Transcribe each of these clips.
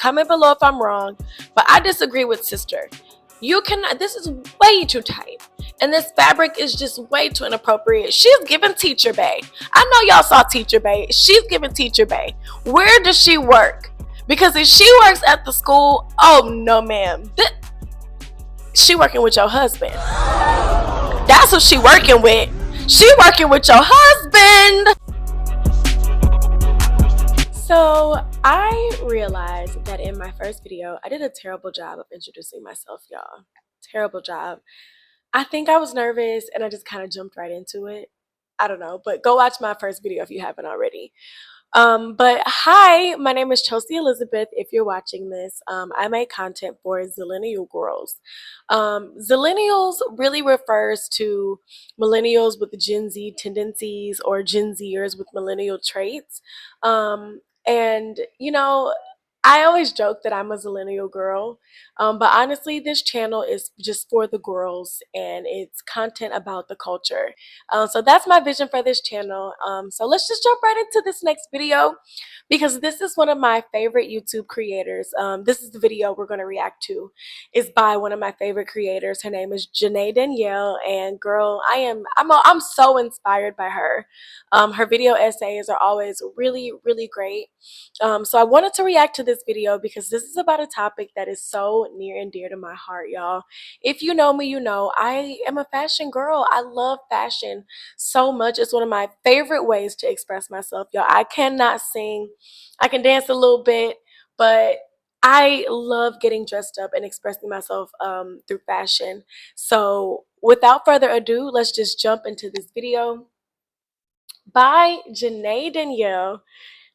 Comment below if I'm wrong, but I disagree with sister. You cannot, this is way too tight. And this fabric is just way too inappropriate. She's giving Teacher Bay. I know y'all saw Teacher Bay. She's giving Teacher Bay. Where does she work? Because if she works at the school, oh no ma'am. She working with your husband. That's what she working with. She working with your husband. So I realized that in my first video, I did a terrible job of introducing myself, y'all. Terrible job. I think I was nervous and I just kind of jumped right into it. I don't know, but go watch my first video if you haven't already. But hi, my name is Chelsea Elizabeth. If you're watching this, I make content for Zillennial girls. Zillennials really refers to millennials with Gen Z tendencies or Gen Zers with millennial traits. And you know, I always joke that I'm a Zillennial girl, but honestly, this channel is just for the girls and it's content about the culture. So that's my vision for this channel. So let's just jump right into this next video because this is one of my favorite YouTube creators. This is the video we're going to react to. It's by one of my favorite creators. Her name is Janae Danielle, and girl, I'm so inspired by her. Her video essays are always really, really great. So I wanted to react to this video because this is about a topic that is so near and dear to my heart, y'all. If you know me, you know I am a fashion girl. I love fashion so much. It's one of my favorite ways to express myself, y'all. I cannot sing. I can dance a little bit, but I love getting dressed up and expressing myself through fashion. So without further ado, let's just jump into this video by Janae Danielle.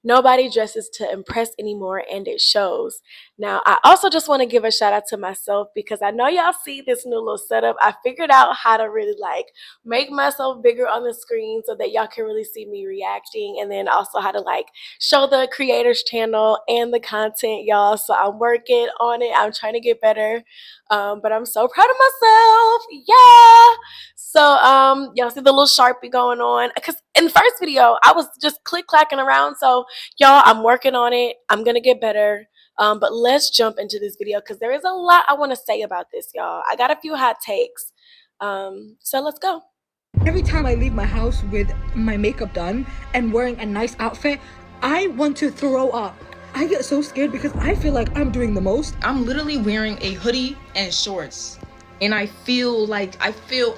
Nobody dresses to impress anymore, and it shows. Now, I also just want to give a shout out to myself because I know y'all see this new little setup. I figured out how to really like make myself bigger on the screen so that y'all can really see me reacting, and then also how to like show the creators channel and the content, y'all. So I'm working on it. I'm trying to get better. But I'm so proud of myself. Yeah. So y'all see the little Sharpie going on, because in the first video I was just click clacking around. So y'all, I'm working on it. I'm gonna get better. But let's jump into this video because there is a lot I want to say about this, y'all. I got a few hot takes. So let's go. Every time I leave my house with my makeup done and wearing a nice outfit, I want to throw up. I get so scared because I feel like I'm doing the most. I'm literally wearing a hoodie and shorts, and I feel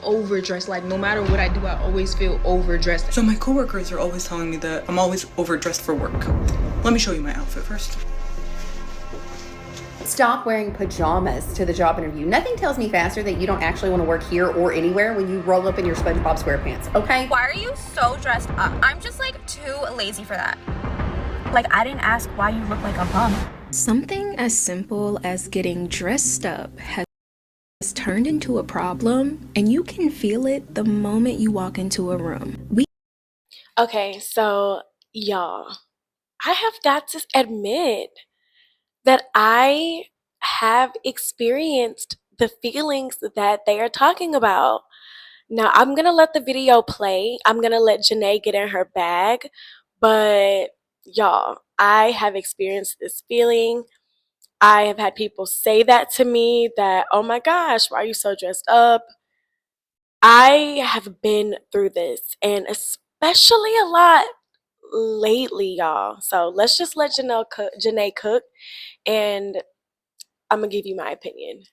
overdressed. Like no matter what I do, I always feel overdressed. So my coworkers are always telling me that I'm always overdressed for work. Let me show you my outfit first. Stop wearing pajamas to the job interview. Nothing tells me faster that you don't actually want to work here or anywhere when you roll up in your SpongeBob SquarePants, okay? Why are you so dressed up? I'm just like too lazy for that. Like, I didn't ask why you look like a bum. Something as simple as getting dressed up has turned into a problem, and you can feel it the moment you walk into a room. Okay, so y'all, I have got to admit that I have experienced the feelings that they are talking about. Now, I'm going to let the video play. I'm going to let Janae get in her bag. But y'all, I have experienced this feeling. I have had people say that to me, that, oh my gosh, why are you so dressed up? I have been through this, and especially a lot lately, y'all. So let's just let Janae cook, and I'm gonna give you my opinion.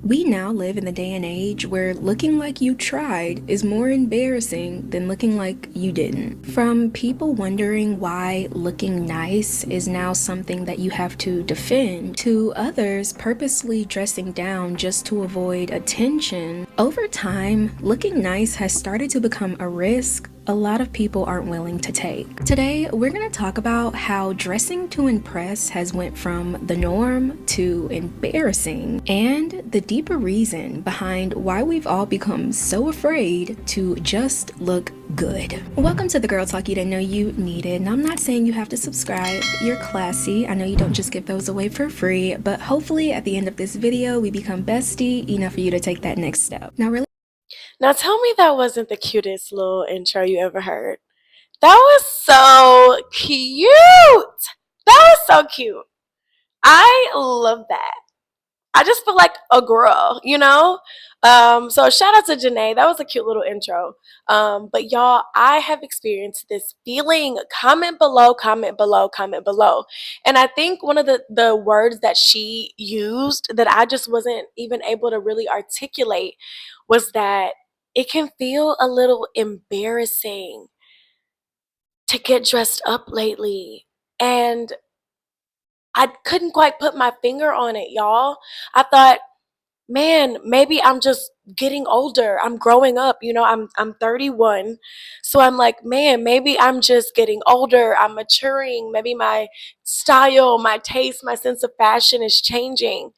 We now live in the day and age where looking like you tried is more embarrassing than looking like you didn't. From people wondering why looking nice is now something that you have to defend, to others purposely dressing down just to avoid attention, over time, looking nice has started to become a risk a lot of people aren't willing to take. Today, we're gonna talk about how dressing to impress has went from the norm to embarrassing, and the deeper reason behind why we've all become so afraid to just look good. Welcome to the Girl Talk you didn't know you needed. And I'm not saying you have to subscribe. You're classy. I know you don't just give those away for free, but hopefully at the end of this video, we become bestie enough for you to take that next step. Now tell me that wasn't the cutest little intro you ever heard. That was so cute. That was so cute. I love that. I just feel like a girl, you know? So shout out to Janae. That was a cute little intro. But y'all, I have experienced this feeling. Comment below, comment below, comment below. And I think one of the words that she used that I just wasn't even able to really articulate was that it can feel a little embarrassing to get dressed up lately. And I couldn't quite put my finger on it, y'all. I thought, man, maybe I'm just getting older. I'm growing up, you know, I'm 31. So I'm like, man, maybe I'm just getting older. I'm maturing. Maybe my style, my taste, my sense of fashion is changing.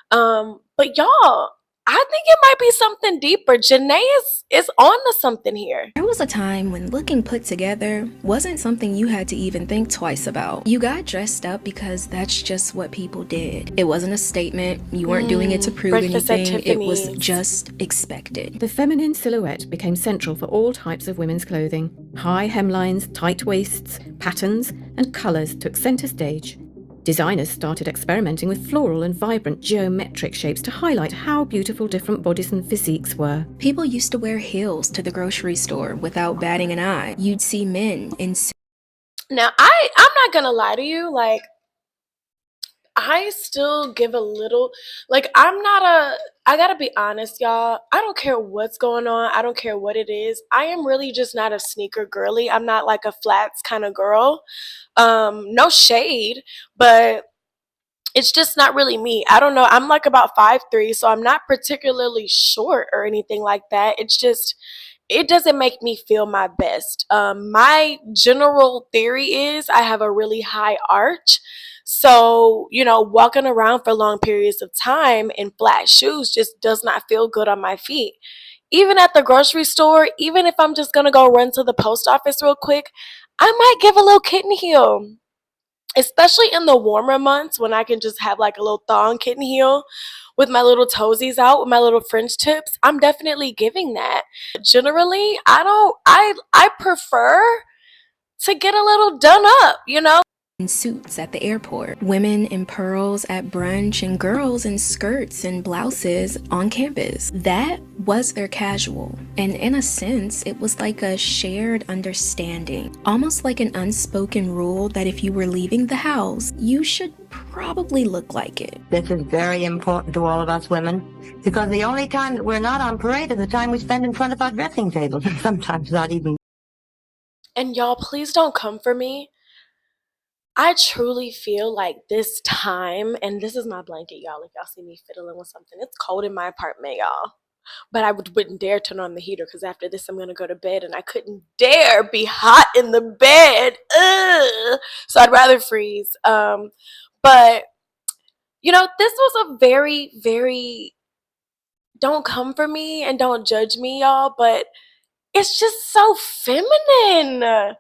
But y'all, I think it might be something deeper. Janae is on to something here. There was a time when looking put together wasn't something you had to even think twice about. You got dressed up because that's just what people did. It wasn't a statement. You weren't doing it to prove Breakfast at anything. It was Tiffany's. just expected. The feminine silhouette became central for all types of women's clothing. High hemlines, tight waists, patterns, and colours took centre stage. Designers started experimenting with floral and vibrant geometric shapes to highlight how beautiful different bodies and physiques were. People used to wear heels to the grocery store without batting an eye. You'd see men in Now, I'm not gonna lie to you, like I still give a little, like I gotta be honest, y'all. I don't care what's going on. I don't care what it is. I am really just not a sneaker girly. I'm not like a flats kind of girl. No shade, but it's just not really me. I don't know. I'm like about 5'3", so I'm not particularly short or anything like that. It's just it doesn't make me feel my best. My general theory is I have a really high arch. So, you know, walking around for long periods of time in flat shoes just does not feel good on my feet. Even at the grocery store, even if I'm just gonna go run to the post office real quick, I might give a little kitten heel, especially in the warmer months when I can just have like a little thong kitten heel with my little toesies out with my little French tips. I'm definitely giving that. Generally, I prefer to get a little done up, you know? suits at the airport, women in pearls at brunch, and girls in skirts and blouses on campus. That was their casual. And in a sense, it was like a shared understanding, almost like an unspoken rule that if you were leaving the house, you should probably look like it. This is very important to all of us women, because the only time that we're not on parade is the time we spend in front of our dressing tables, and sometimes not even. And y'all, please don't come for me. I truly feel like this time, and this is my blanket, y'all. If y'all see me fiddling with something, it's cold in my apartment, y'all. But I wouldn't dare turn on the heater because after this, I'm gonna go to bed, and I couldn't dare be hot in the bed. Ugh. So I'd rather freeze. But you know, this was a very, very don't come for me and don't judge me, y'all. But it's just so feminine.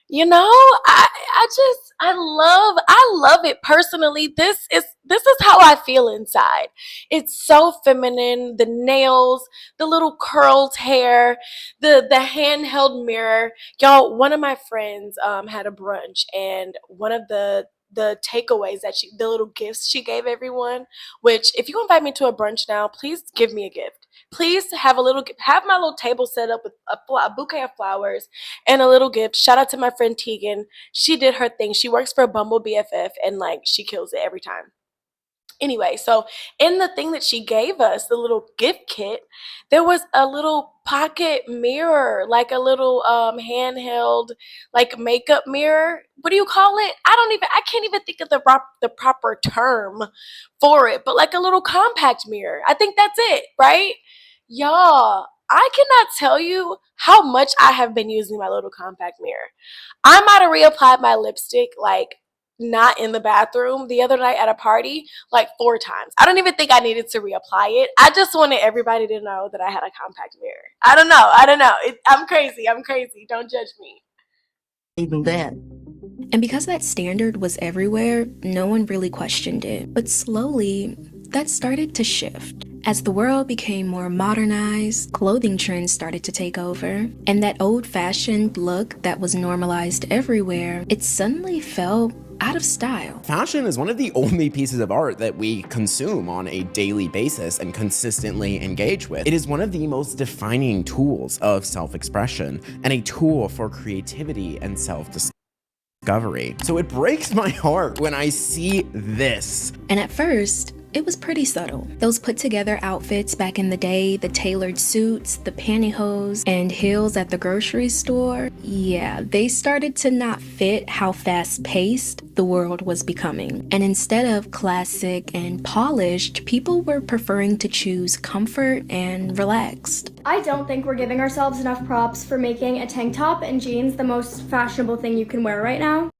You know, I love it personally. This is how I feel inside. It's so feminine. The nails, the little curled hair, the handheld mirror. Y'all, one of my friends had a brunch, and one of the takeaways that the little gifts she gave everyone, which if you invite me to a brunch now, please give me a gift. Please have my little table set up with a bouquet of flowers and a little gift. Shout out to my friend Tegan. She did her thing. She works for Bumble BFF and like she kills it every time. Anyway, so in the thing that she gave us, the little gift kit, there was a little pocket mirror, like a little handheld like makeup mirror. What do you call it? I can't even think of the proper term for it, but like a little compact mirror. I think that's it, right? Y'all, I cannot tell you how much I have been using my little compact mirror. I might have reapplied my lipstick like not in the bathroom the other night at a party like 4 times. I don't even think I needed to reapply it. I just wanted everybody to know that I had a compact mirror. I don't know. I'm crazy. Don't judge me. Even then. And because that standard was everywhere, no one really questioned it. But slowly, that started to shift. As the world became more modernized, clothing trends started to take over, and that old-fashioned look that was normalized everywhere, it suddenly felt out of style. Fashion is one of the only pieces of art that we consume on a daily basis and consistently engage with. It is one of the most defining tools of self-expression and a tool for creativity and self-discovery. So it breaks my heart when I see this. And at first, it was pretty subtle. Those put together outfits back in the day, the tailored suits, the pantyhose, and heels at the grocery store, yeah, they started to not fit how fast-paced the world was becoming. And instead of classic and polished, people were preferring to choose comfort and relaxed. I don't think we're giving ourselves enough props for making a tank top and jeans the most fashionable thing you can wear right now.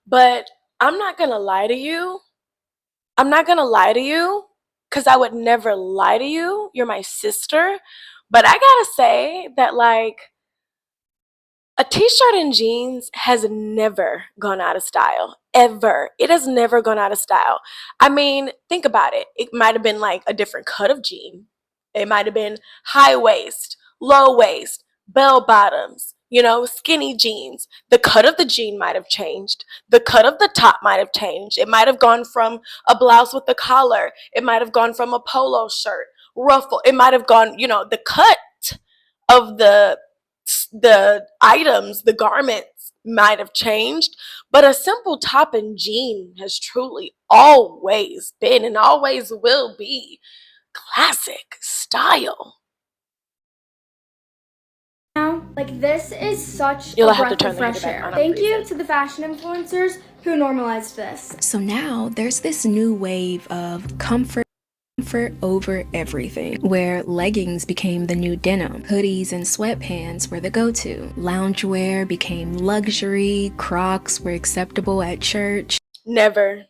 But I'm not gonna lie to you. I'm not gonna lie to you, because I would never lie to you. You're my sister. But I gotta say that, like, a t-shirt and jeans has never gone out of style, ever. It has never gone out of style. I mean, think about it. It might have been like a different cut of jean. It might have been high waist, low waist, bell bottoms, skinny jeans. The cut of the jean might have changed. The cut of the top might have changed. It might have gone from a blouse with a collar. It might have gone from a polo shirt, ruffle. It might have gone, the cut of the items, the garments might have changed, but a simple top and jean has truly always been and always will be classic style. Now, like, this is such You'll a have to breath turn of the fresh heater back air. on, I'm Thank you freezing. to the fashion influencers who normalized this. So now there's this new wave of comfort over everything, where leggings became the new denim, hoodies and sweatpants were the go-to, loungewear became luxury, Crocs were acceptable at church. Never,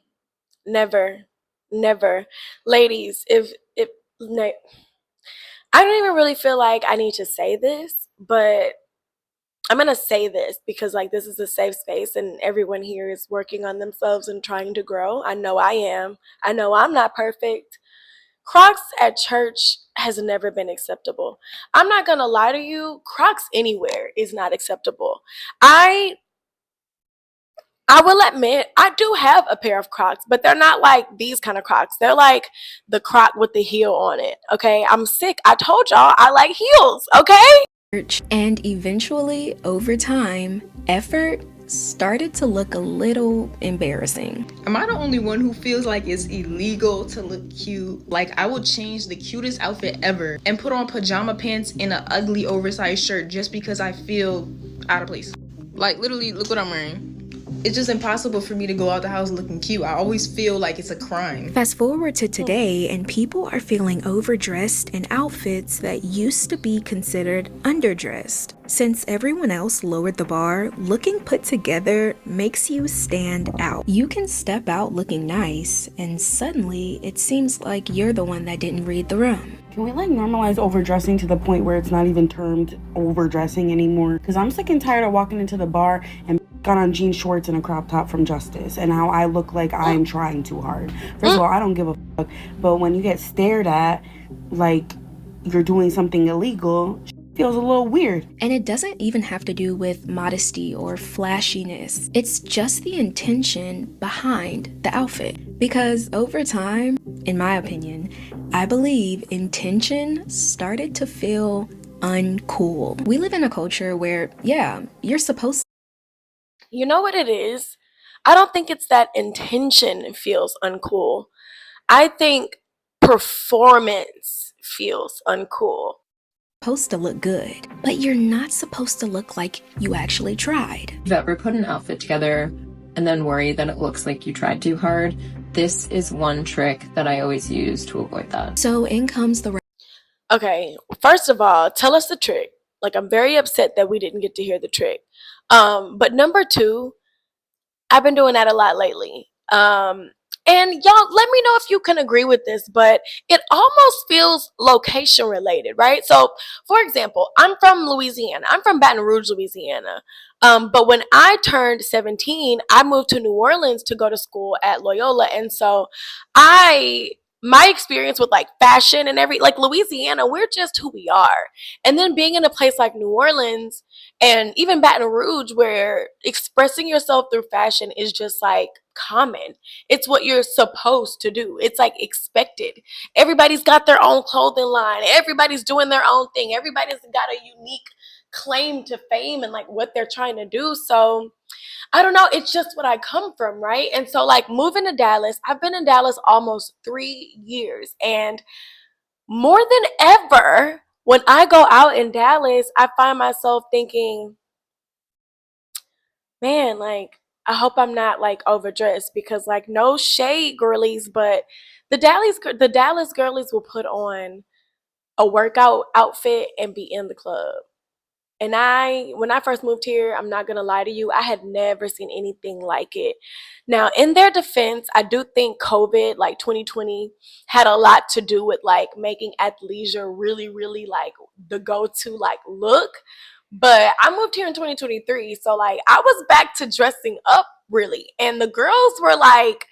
never, never. Ladies, I don't even really feel like I need to say this, but I'm gonna say this because, like, this is a safe space and everyone here is working on themselves and trying to grow. I know I am. I know I'm not perfect. Crocs at church has never been acceptable. I'm not gonna lie to you, Crocs anywhere is not acceptable. I will admit I do have a pair of Crocs, but they're not like these kind of Crocs. They're like the Croc with the heel on it. Okay, I'm sick. I told y'all I like heels. Okay. And eventually, over time, effort started to look a little embarrassing. Am I the only one who feels like it's illegal to look cute? Like, I will change the cutest outfit ever and put on pajama pants and an ugly oversized shirt just because I feel out of place. Like, literally, look what I'm wearing. It's just impossible for me to go out the house looking cute. I always feel like it's a crime. Fast forward to today, and people are feeling overdressed in outfits that used to be considered underdressed. Since everyone else lowered the bar, looking put together makes you stand out. You can step out looking nice, and suddenly it seems like you're the one that didn't read the room. Can we, like, normalize overdressing to the point where it's not even termed overdressing anymore? Because I'm sick and tired of walking into the bar and got on jean shorts and a crop top from Justice, and how I look like I'm trying too hard. First of all, I don't give a fuck, but when you get stared at like you're doing something illegal, feels a little weird. And it doesn't even have to do with modesty or flashiness. It's just the intention behind the outfit. Because over time, in my opinion, I believe intention started to feel uncool. We live in a culture where, yeah, you're supposed to. You know what it is? I don't think it's that intention feels uncool. I think performance feels uncool. Supposed to look good, but you're not supposed to look like you actually tried. If you've ever put an outfit together and then worry that it looks like you tried too hard, this is one trick that I always use to avoid that. So in comes the... Okay, first of all, tell us the trick. Like, I'm very upset that we didn't get to hear the trick. But number two, I've been doing that a lot lately. And y'all, let me know if you can agree with this, but it almost feels location related, right? So, for example, I'm from Louisiana. I'm from Baton Rouge, Louisiana. But when I turned 17, I moved to New Orleans to go to school at Loyola. And so my experience with, like, fashion and like, Louisiana, we're just who we are. And then being in a place like New Orleans And even Baton Rouge, where expressing yourself through fashion is just like common. It's what you're supposed to do. It's like expected. Everybody's got their own clothing line. Everybody's doing their own thing. Everybody's got a unique claim to fame and like what they're trying to do. So I don't know. It's just what I come from, right? And so like moving to Dallas, I've been in Dallas almost 3 years, and more than ever, when I go out in Dallas, I find myself thinking, man, like, I hope I'm not like overdressed, because like no shade, girlies, but the Dallas girlies will put on a workout outfit and be in the club. And when I first moved here, I'm not gonna lie to you, I had never seen anything like it. Now, in their defense, I do think COVID, like 2020, had a lot to do with like making athleisure really, really like the go-to like look. But I moved here in 2023, so like I was back to dressing up really, and the girls were like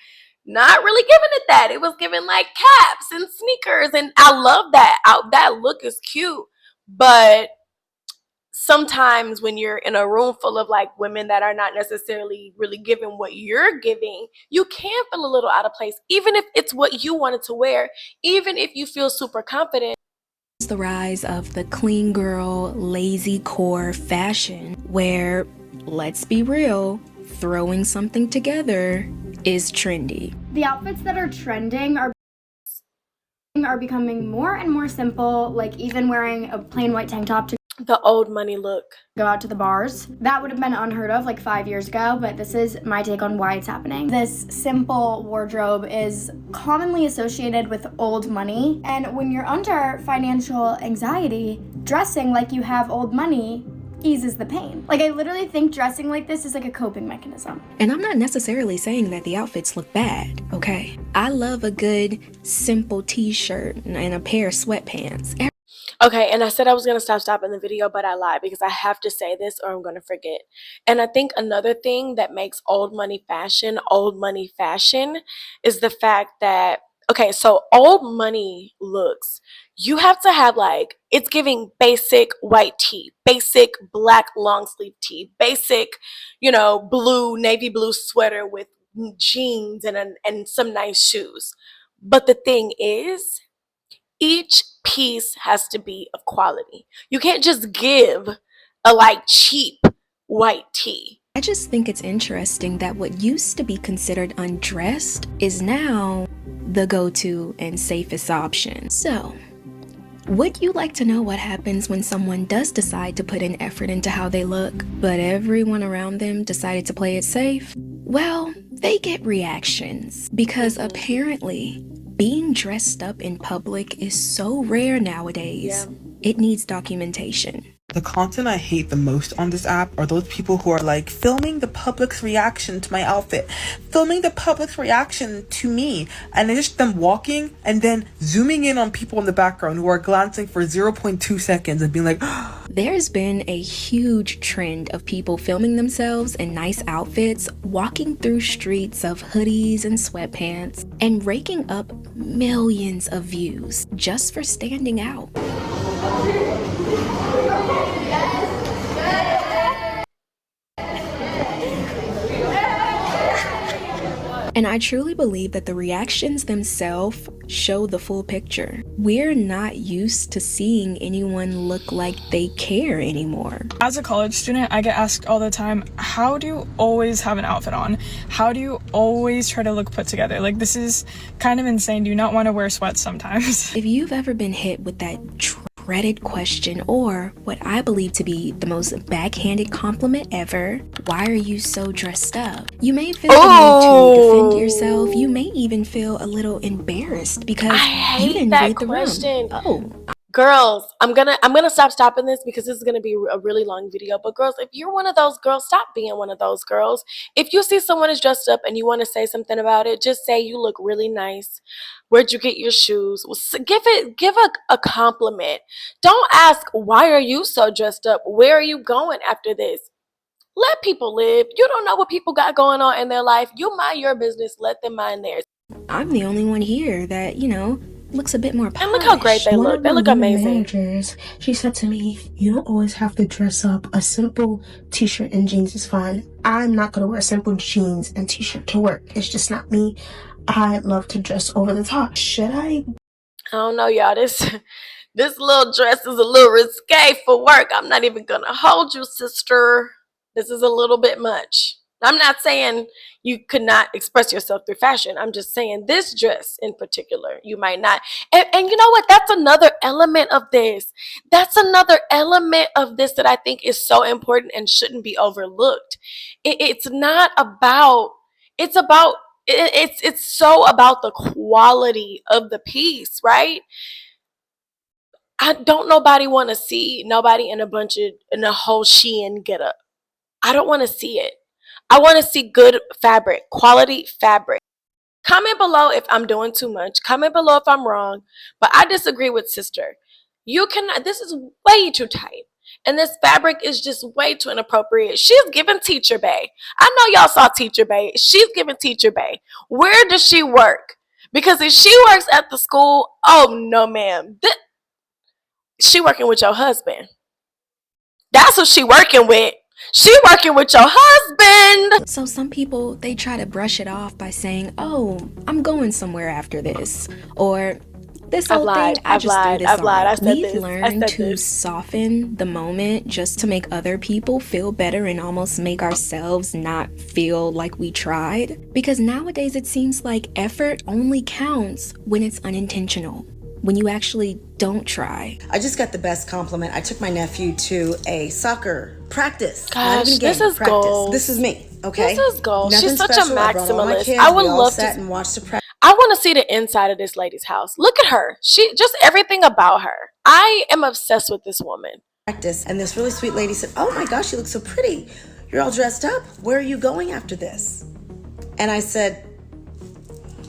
not really giving it that. It was giving like caps and sneakers, and I love that. That look is cute, but sometimes when you're in a room full of like women that are not necessarily really giving what you're giving, you can feel a little out of place, even if it's what you wanted to wear, even if you feel super confident. The rise of the clean girl, lazy core fashion, where, let's be real, throwing something together is trendy. The outfits that are trending are becoming more and more simple, like even wearing a plain white tank top to the old money look, go out to the bars. That would have been unheard of like 5 years ago, but this is my take on why it's happening. This simple wardrobe is commonly associated with old money, and when you're under financial anxiety, dressing like you have old money eases the pain. Like, I literally think dressing like this is like a coping mechanism. And I'm not necessarily saying that the outfits look bad, okay? I love a good, simple t-shirt and a pair of sweatpants. Okay, and I said I was going to stop in the video, but I lied, because I have to say this or I'm going to forget. And I think another thing that makes old money fashion is the fact that, okay, so old money looks, you have to have like, it's giving basic white tee, basic black long sleeve tee, basic, navy blue sweater with jeans and some nice shoes. But the thing is, each piece has to be of quality. You can't just give a like cheap white tee. I just think it's interesting that what used to be considered undressed is now the go-to and safest option. So, would you like to know what happens when someone does decide to put an effort into how they look, but everyone around them decided to play it safe? Well, they get reactions, because apparently being dressed up in public is so rare nowadays. Yeah. It needs documentation. The content I hate the most on this app are those people who are like filming the public's reaction to my outfit, filming the public's reaction to me, and it's just them walking and then zooming in on people in the background who are glancing for 0.2 seconds and being like, There's been a huge trend of people filming themselves in nice outfits, walking through streets of hoodies and sweatpants, and raking up millions of views just for standing out. And I truly believe that the reactions themselves show the full picture. We're not used to seeing anyone look like they care anymore. As a college student, I get asked all the time, how do you always have an outfit on? How do you always try to look put together? Like, this is kind of insane. Do you not want to wear sweats sometimes? If you've ever been hit with that dreaded question, or what I believe to be the most backhanded compliment ever, why are you so dressed up? You may feel the need to defend yourself. You may even feel a little embarrassed because you didn't read the room. Girls, I'm gonna stop stopping this, because this is gonna be a really long video. But girls, if you're one of those girls, stop being one of those girls. If you see someone is dressed up and you want to say something about it, just say you look really nice. Where'd you get your shoes? Give a compliment. Don't ask, why are you so dressed up? Where are you going after this? Let people live. You don't know what people got going on in their life. You mind your business. Let them mind theirs. I'm the only one here that, looks a bit more polished. And look how great they One look. of They my look women amazing. managers, she said to me, you don't always have to dress up. A simple t-shirt and jeans is fine. I'm not going to wear simple jeans and t-shirt to work. It's just not me. I love to dress over the top. Should I? I don't know, y'all. This little dress is a little risque for work. I'm not even gonna hold you, sister. This is a little bit much. I'm not saying you could not express yourself through fashion. I'm just saying this dress in particular, you might not. And you know what? That's another element of this. That's another element of this that I think is so important and shouldn't be overlooked. It's not about, it's about, it's so about the quality of the piece, right? I don't nobody want to see nobody in a whole Shein get up. I don't want to see it. I want to see good fabric, quality fabric. Comment below if I'm doing too much. Comment below if I'm wrong. But I disagree with sister. You cannot. This is way too tight. And this fabric is just way too inappropriate. She's giving Teacher Bay. I know y'all saw Teacher Bay. She's giving Teacher Bay. Where does she work? Because if she works at the school, oh no, ma'am. She working with your husband. That's what she working with. She working with your husband. So some people, they try to brush it off by saying, oh, I'm going somewhere after this. Or this whole thing, I just threw this on. We've learned to soften the moment just to make other people feel better and almost make ourselves not feel like we tried. Because nowadays it seems like effort only counts when it's unintentional, when you actually don't try. I just got the best compliment. I took my nephew to a soccer practice. Gosh, not even a game, this is practice. goals. This is me, okay? This is goals. Nothing She's such special. a I brought all my maximalist. kids. I would We all love sat to and watched the practice. I want to see the inside of this lady's house. Look at her. She just everything about her. I am obsessed with this woman. Practice, and this really sweet lady said, "Oh my gosh, you look so pretty. You're all dressed up. Where are you going after this?" And I said,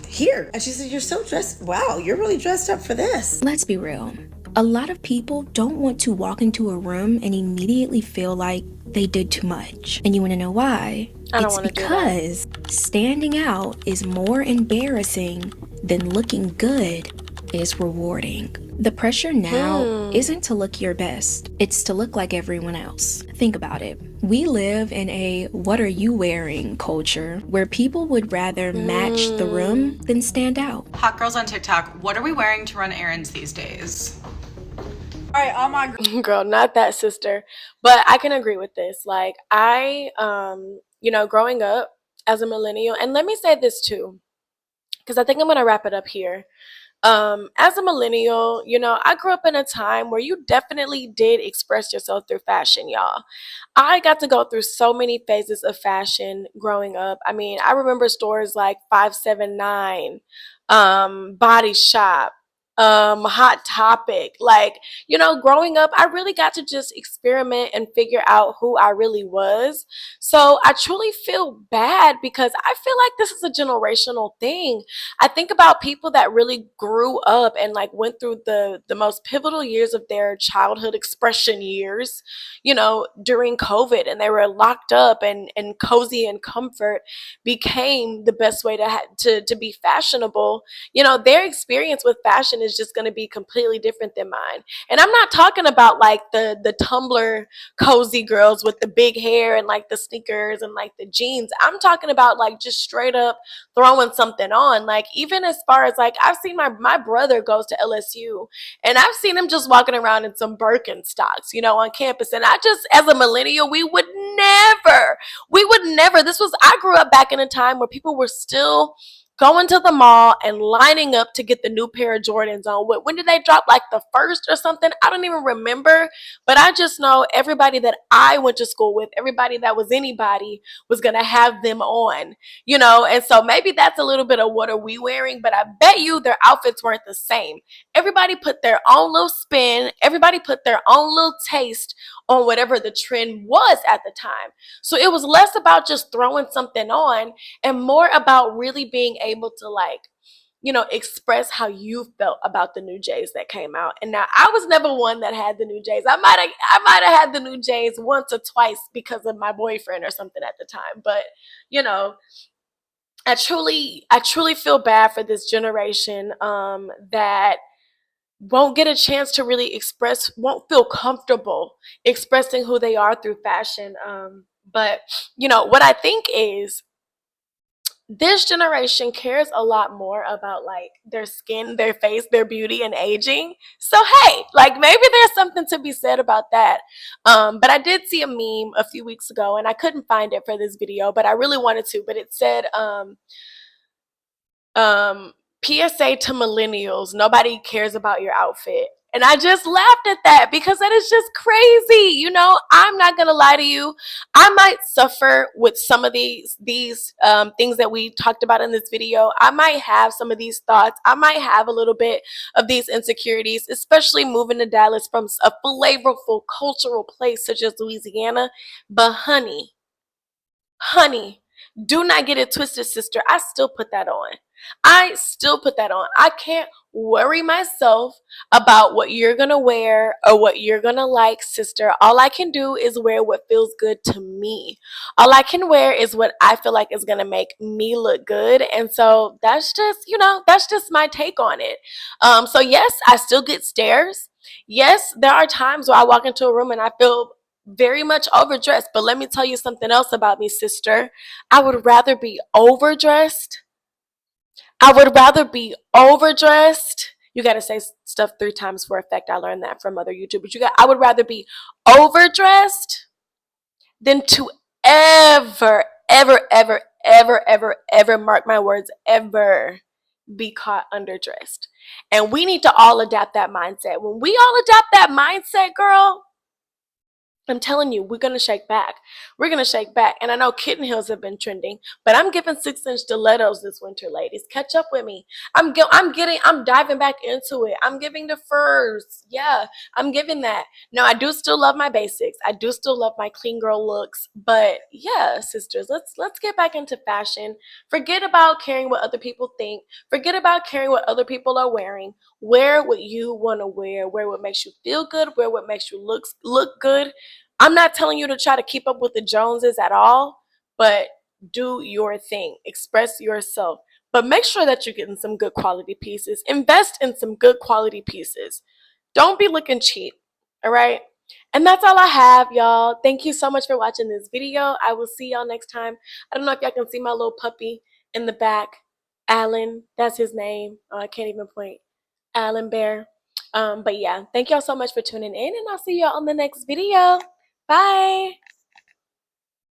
"Here." And she said, "You're so dressed. Wow, you're really dressed up for this." Let's be real. A lot of people don't want to walk into a room and immediately feel like they did too much. And you want to know why? It's because standing out is more embarrassing than looking good is rewarding. The pressure now isn't to look your best, it's to look like everyone else. Think about it. We live in a what are you wearing culture where people would rather match the room than stand out. Hot girls on TikTok, what are we wearing to run errands these days? All right, all my girl, not that sister, but I can agree with this. Like growing up as a millennial, and let me say this too, because I think I'm gonna wrap it up here. As a millennial, I grew up in a time where you definitely did express yourself through fashion, y'all. I got to go through so many phases of fashion growing up. I mean, I remember stores like 579, Body Shop, Hot Topic. Like, growing up, I really got to just experiment and figure out who I really was. So I truly feel bad because I feel like this is a generational thing. I think about people that really grew up and like went through the most pivotal years of their childhood expression years, during COVID, and they were locked up, and cozy and comfort became the best way to be fashionable. Their experience with fashion is just going to be completely different than mine. And I'm not talking about like the Tumblr cozy girls with the big hair and like the sneakers and like the jeans. I'm talking about like just straight up throwing something on. Like, even as far as like, I've seen my brother goes to LSU, and I've seen him just walking around in some Birkenstocks, on campus. And I just, as a millennial, we would never, I grew up back in a time where people were still going to the mall and lining up to get the new pair of Jordans on. When did they drop? Like the first or something? I don't even remember. But I just know everybody that I went to school with, everybody that was anybody, was going to have them on, And so maybe that's a little bit of what are we wearing, but I bet you their outfits weren't the same. Everybody put their own little spin. Everybody put their own little taste on whatever the trend was at the time. So it was less about just throwing something on and more about really being able to express how you felt about the new J's that came out. And now I was never one that had the new J's. I might have had the new J's once or twice because of my boyfriend or something at the time. But I truly feel bad for this generation that won't get a chance to really express, won't feel comfortable expressing who they are through fashion. But what I think is this generation cares a lot more about like their skin, their face, their beauty, and aging. So hey, like maybe there's something to be said about that. But I did see a meme a few weeks ago, and I couldn't find it for this video, but I really wanted to. But it said, um PSA to millennials, nobody cares about your outfit. And I just laughed at that because that is just crazy. I'm not gonna lie to you. I might suffer with some of these things that we talked about in this video. I might have some of these thoughts. I might have a little bit of these insecurities, especially moving to Dallas from a flavorful cultural place such as Louisiana. But honey, do not get it twisted, sister. I still put that on. I still put that on. I can't worry myself about what you're gonna wear or what you're gonna like, sister. All I can do is wear what feels good to me. All I can wear is what I feel like is gonna make me look good. And so that's just my take on it. So yes, I still get stares. Yes, there are times where I walk into a room and I feel very much overdressed. But let me tell you something else about me, sister. I would rather be overdressed. I would rather be overdressed. You got to say stuff 3 times for effect. I learned that from other YouTubers. I would rather be overdressed than to ever, ever, ever, ever, ever, ever, mark my words, ever be caught underdressed. And we need to all adapt that mindset. When we all adapt that mindset, girl, I'm telling you, we're going to shake back. We're going to shake back. And I know kitten heels have been trending, but I'm giving 6-inch stilettos this winter, ladies. Catch up with me. I'm diving back into it. I'm giving the furs. Yeah, I'm giving that. No, I do still love my basics. I do still love my clean girl looks. But yeah, sisters, let's get back into fashion. Forget about caring what other people think. Forget about caring what other people are wearing. Wear what you want to wear. Wear what makes you feel good. Wear what makes you look good. I'm not telling you to try to keep up with the Joneses at all, but do your thing. Express yourself. But make sure that you're getting some good quality pieces. Invest in some good quality pieces. Don't be looking cheap, all right? And that's all I have, y'all. Thank you so much for watching this video. I will see y'all next time. I don't know if y'all can see my little puppy in the back. Alan, that's his name. Oh, I can't even point. Alan Bear. But yeah, thank y'all so much for tuning in, and I'll see y'all on the next video. Bye.